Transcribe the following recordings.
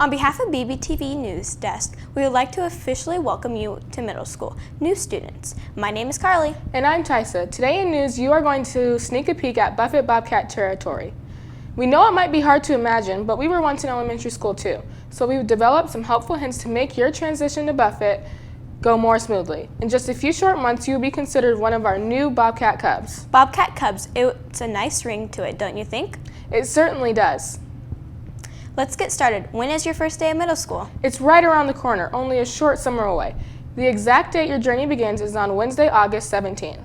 On behalf of BBTV News Desk, we would like to officially welcome you to middle school new students. My name is Carly. And I'm Tysa. Today in news, you are going to sneak a peek at Buffett Bobcat territory. We know it might be hard to imagine, but we were once in elementary school too. So we've developed some helpful hints to make your transition to Buffett go more smoothly. In just a few short months, you will be considered one of our new Bobcat Cubs. Bobcat Cubs, it's a nice ring to it, don't you think? It certainly does. Let's get started. When is your first day of middle school? It's right around the corner, only a short summer away. The exact date your journey begins is on Wednesday, August 17th.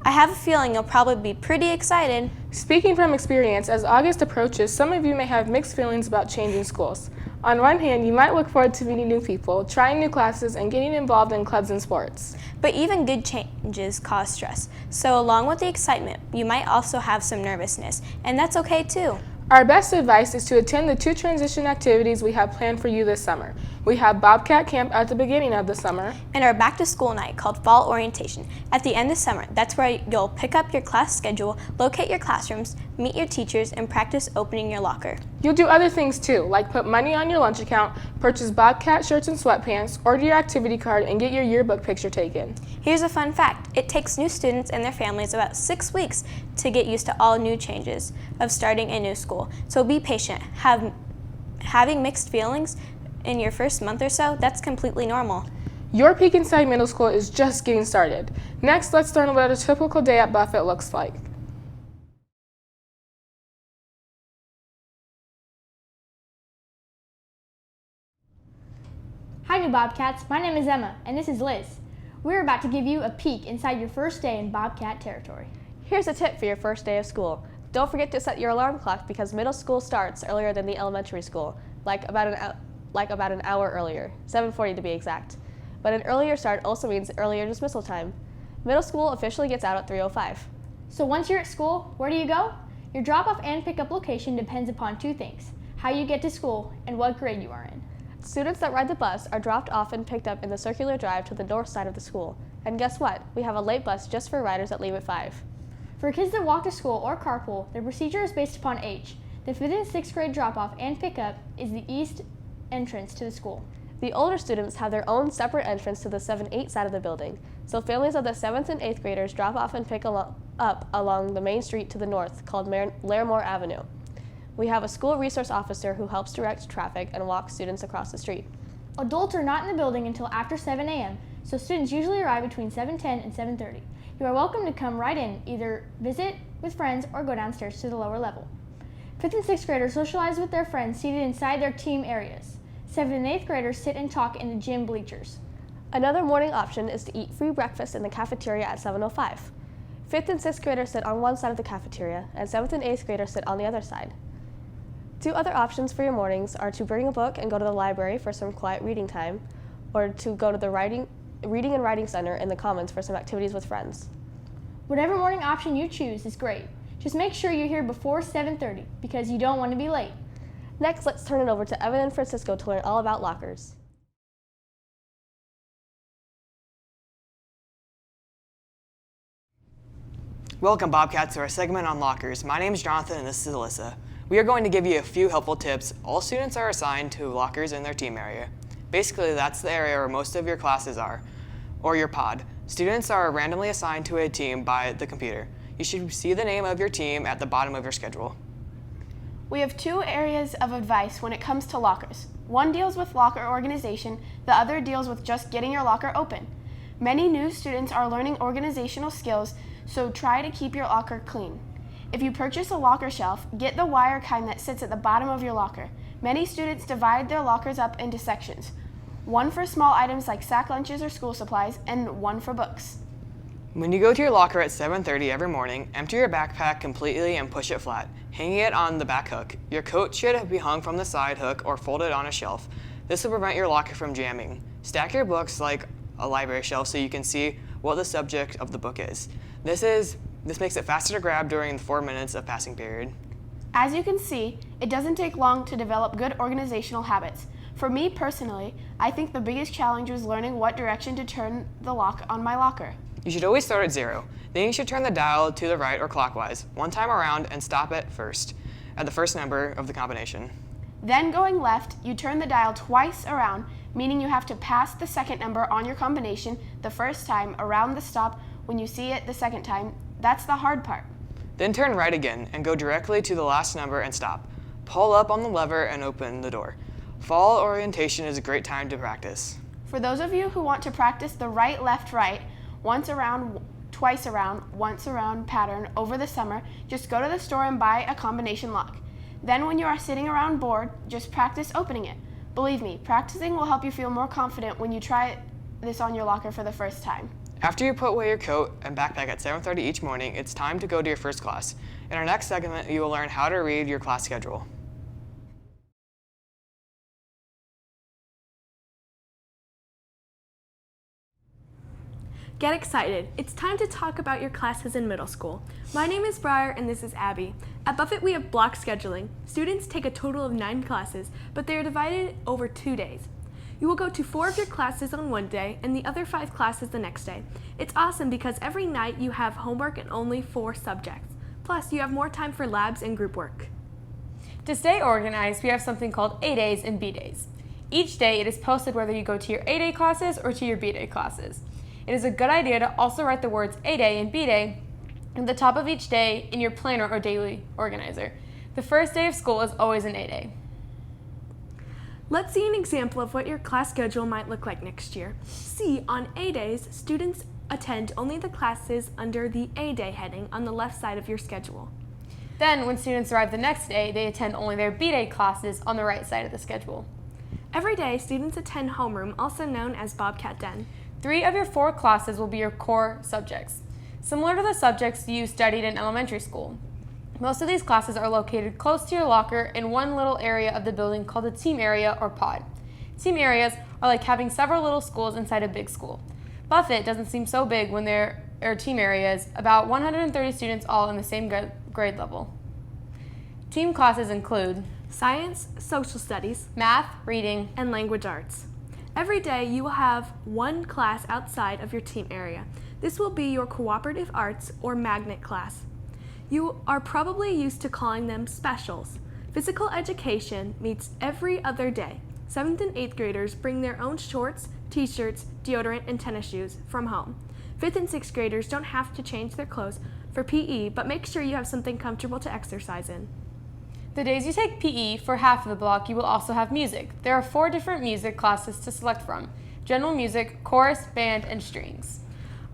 I have a feeling you'll probably be pretty excited. Speaking from experience, as August approaches, some of you may have mixed feelings about changing schools. On one hand, you might look forward to meeting new people, trying new classes, and getting involved in clubs and sports. But even good changes cause stress. So along with the excitement, you might also have some nervousness, and that's okay too. Our best advice is to attend the 2 transition activities we have planned for you this summer. We have Bobcat Camp at the beginning of the summer, and our back to school night called Fall Orientation at the end of summer. That's where you'll pick up your class schedule, locate your classrooms, meet your teachers, and practice opening your locker. You'll do other things too, like put money on your lunch account, purchase Bobcat shirts and sweatpants, order your activity card, and get your yearbook picture taken. Here's a fun fact. It takes new students and their families about 6 weeks to get used to all new changes of starting a new school. So be patient. Having mixed feelings in your first month or so, that's completely normal. Your peek inside middle school is just getting started. Next, let's learn what a typical day at Buffett looks like. Hi new Bobcats, my name is Emma and this is Liz. We're about to give you a peek inside your first day in Bobcat territory. Here's a tip for your first day of school. Don't forget to set your alarm clock because middle school starts earlier than the elementary school, like about an hour earlier, 7:40 to be exact. But an earlier start also means earlier dismissal time. Middle school officially gets out at 3:05. So once you're at school, where do you go? Your drop-off and pickup location depends upon 2 things, how you get to school and what grade you are in. Students that ride the bus are dropped off and picked up in the circular drive to the north side of the school. And guess what? We have a late bus just for riders that leave at 5. For kids that walk to school or carpool, the procedure is based upon age. The 5th and 6th grade drop-off and pickup is the east entrance to the school. The older students have their own separate entrance to the 7-8 side of the building, so families of the 7th and 8th graders drop off and pick up along the main street to the north called Larimore Avenue. We have a school resource officer who helps direct traffic and walk students across the street. Adults are not in the building until after 7 a.m., so students usually arrive between 7:10 and 7:30. You are welcome to come right in, either visit with friends or go downstairs to the lower level. 5th and 6th graders socialize with their friends seated inside their team areas. 7th and 8th graders sit and talk in the gym bleachers. Another morning option is to eat free breakfast in the cafeteria at 7:05. 5th and 6th graders sit on one side of the cafeteria, and 7th and 8th graders sit on the other side. 2 other options for your mornings are to bring a book and go to the library for some quiet reading time, or to go to the reading and writing center in the commons for some activities with friends. Whatever morning option you choose is great. Just make sure you're here before 7:30 because you don't want to be late. Next, let's turn it over to Evan and Francisco to learn all about lockers. Welcome, Bobcats, to our segment on lockers. My name is Jonathan and this is Alyssa. We are going to give you a few helpful tips. All students are assigned to lockers in their team area. Basically, that's the area where most of your classes are, or your pod. Students are randomly assigned to a team by the computer. You should see the name of your team at the bottom of your schedule. We have 2 areas of advice when it comes to lockers. One deals with locker organization, the other deals with just getting your locker open. Many new students are learning organizational skills, so try to keep your locker clean. If you purchase a locker shelf, get the wire kind that sits at the bottom of your locker. Many students divide their lockers up into sections, one for small items like sack lunches or school supplies, and one for books. When you go to your locker at 7:30 every morning, empty your backpack completely and push it flat, hanging it on the back hook. Your coat should be hung from the side hook or folded on a shelf. This will prevent your locker from jamming. Stack your books like a library shelf so you can see what the subject of the book is. This makes it faster to grab during the 4 minutes of passing period. As you can see, it doesn't take long to develop good organizational habits. For me personally, I think the biggest challenge was learning what direction to turn the lock on my locker. You should always start at 0. Then you should turn the dial to the right or clockwise, one time around, and stop it first, at the first number of the combination. Then going left, you turn the dial twice around, meaning you have to pass the second number on your combination the first time around the stop. When you see it the second time, that's the hard part. Then turn right again and go directly to the last number and stop. Pull up on the lever and open the door. Fall orientation is a great time to practice. For those of you who want to practice the right, left, right, once around, twice around, once around pattern over the summer, just go to the store and buy a combination lock. Then when you are sitting around bored, just practice opening it. Believe me, practicing will help you feel more confident when you try this on your locker for the first time. After you put away your coat and backpack at 7:30 each morning, it's time to go to your first class. In our next segment, you will learn how to read your class schedule. Get excited. It's time to talk about your classes in middle school. My name is Briar and this is Abby. At Buffett we have block scheduling. Students take a total of 9 classes, but they are divided over 2 days. You will go to 4 of your classes on one day and the other 5 classes the next day. It's awesome because every night you have homework in only 4 subjects. Plus you have more time for labs and group work. To stay organized, we have something called A days and B days. Each day it is posted whether you go to your A day classes or to your B day classes. It is a good idea to also write the words A day and B day at the top of each day in your planner or daily organizer. The first day of school is always an A day. Let's see an example of what your class schedule might look like next year. See, on A days, students attend only the classes under the A day heading on the left side of your schedule. Then, when students arrive the next day, they attend only their B day classes on the right side of the schedule. Every day, students attend homeroom, also known as Bobcat Den. 3 of your 4 classes will be your core subjects, similar to the subjects you studied in elementary school. Most of these classes are located close to your locker in one little area of the building called a team area or pod. Team areas are like having several little schools inside a big school. Buffett doesn't seem so big when there are team areas, about 130 students all in the same grade level. Team classes include Science, social studies, math, reading, and language arts. Every day you will have one class outside of your team area. This will be your cooperative arts or magnet class. You are probably used to calling them specials. Physical education meets every other day. 7th and 8th graders bring their own shorts, t-shirts, deodorant, and tennis shoes from home. 5th and 6th graders don't have to change their clothes for PE, but make sure you have something comfortable to exercise in. The days you take PE, for half of the block, you will also have music. There are 4 different music classes to select from: general music, chorus, band, and strings.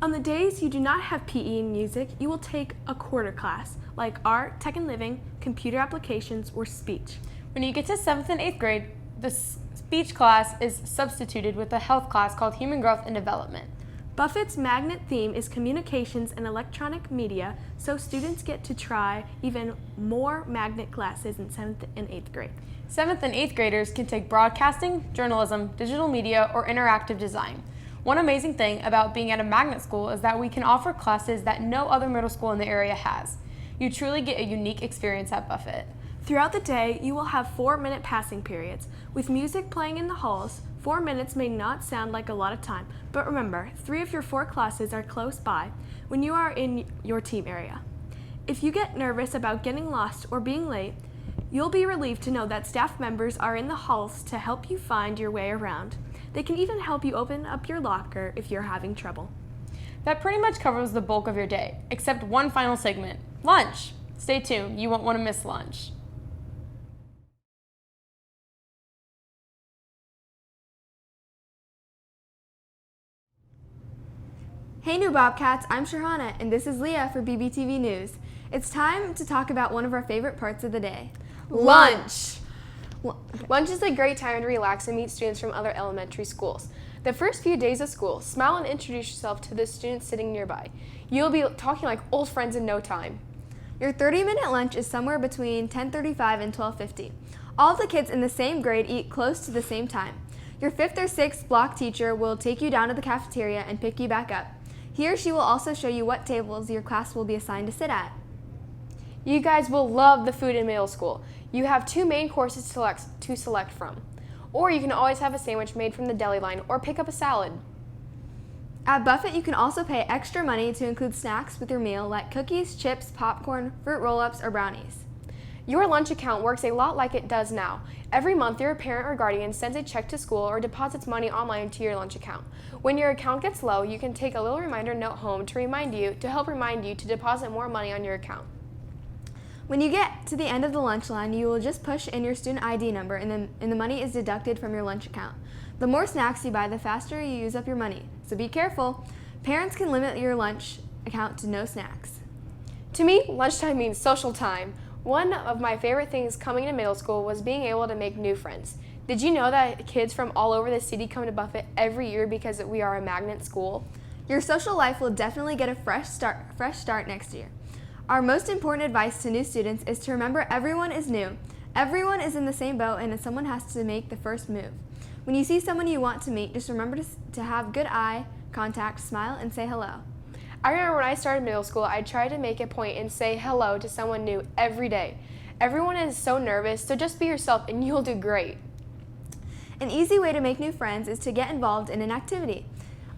On the days you do not have PE and music, you will take a quarter class, like art, tech and living, computer applications, or speech. When you get to 7th and 8th grade, the speech class is substituted with a health class called Human Growth and Development. Buffett's magnet theme is communications and electronic media, so students get to try even more magnet classes in 7th and 8th grade. 7th and 8th graders can take broadcasting, journalism, digital media, or interactive design. One amazing thing about being at a magnet school is that we can offer classes that no other middle school in the area has. You truly get a unique experience at Buffett. Throughout the day, you will have 4-minute passing periods. With music playing in the halls, 4 minutes may not sound like a lot of time, but remember, 3 of your 4 classes are close by when you are in your team area. If you get nervous about getting lost or being late, you'll be relieved to know that staff members are in the halls to help you find your way around. They can even help you open up your locker if you're having trouble. That pretty much covers the bulk of your day, except one final segment, lunch. Stay tuned, you won't want to miss lunch. Hey new Bobcats, I'm Shahana and this is Leah for BBTV News. It's time to talk about one of our favorite parts of the day. Lunch! Lunch is a great time to relax and meet students from other elementary schools. The first few days of school, smile and introduce yourself to the students sitting nearby. You'll be talking like old friends in no time. Your 30-minute lunch is somewhere between 10:35 and 12:50. All of the kids in the same grade eat close to the same time. Your 5th or 6th block teacher will take you down to the cafeteria and pick you back up. He or she will also show you what tables your class will be assigned to sit at. You guys will love the food in middle school. You have 2 main courses to select from. Or you can always have a sandwich made from the deli line or pick up a salad. At Buffett, you can also pay extra money to include snacks with your meal like cookies, chips, popcorn, fruit roll-ups, or brownies. Your lunch account works a lot like it does now. Every month, your parent or guardian sends a check to school or deposits money online to your lunch account. When your account gets low, you can take a little reminder note home to help remind you to deposit more money on your account. When you get to the end of the lunch line, you will just push in your student ID number and the money is deducted from your lunch account. The more snacks you buy, the faster you use up your money. So be careful. Parents can limit your lunch account to no snacks. To me, lunchtime means social time. One of my favorite things coming to middle school was being able to make new friends. Did you know that kids from all over the city come to Buffett every year because we are a magnet school? Your social life will definitely get a fresh start next year. Our most important advice to new students is to remember everyone is new. Everyone is in the same boat and someone has to make the first move. When you see someone you want to meet, just remember to have good eye contact, smile, and say hello. I remember when I started middle school, I tried to make a point and say hello to someone new every day. Everyone is so nervous, so just be yourself and you'll do great. An easy way to make new friends is to get involved in an activity.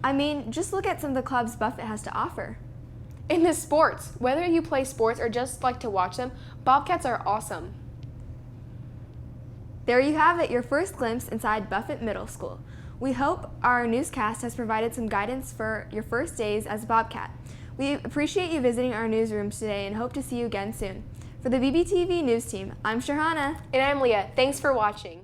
I mean, just look at some of the clubs Buffett has to offer. In the sports, whether you play sports or just like to watch them, Bobcats are awesome. There you have it, your first glimpse inside Buffett Middle School. We hope our newscast has provided some guidance for your first days as a Bobcat. We appreciate you visiting our newsrooms today and hope to see you again soon. For the BBTV News Team, I'm Shahana. And I'm Leah. Thanks for watching.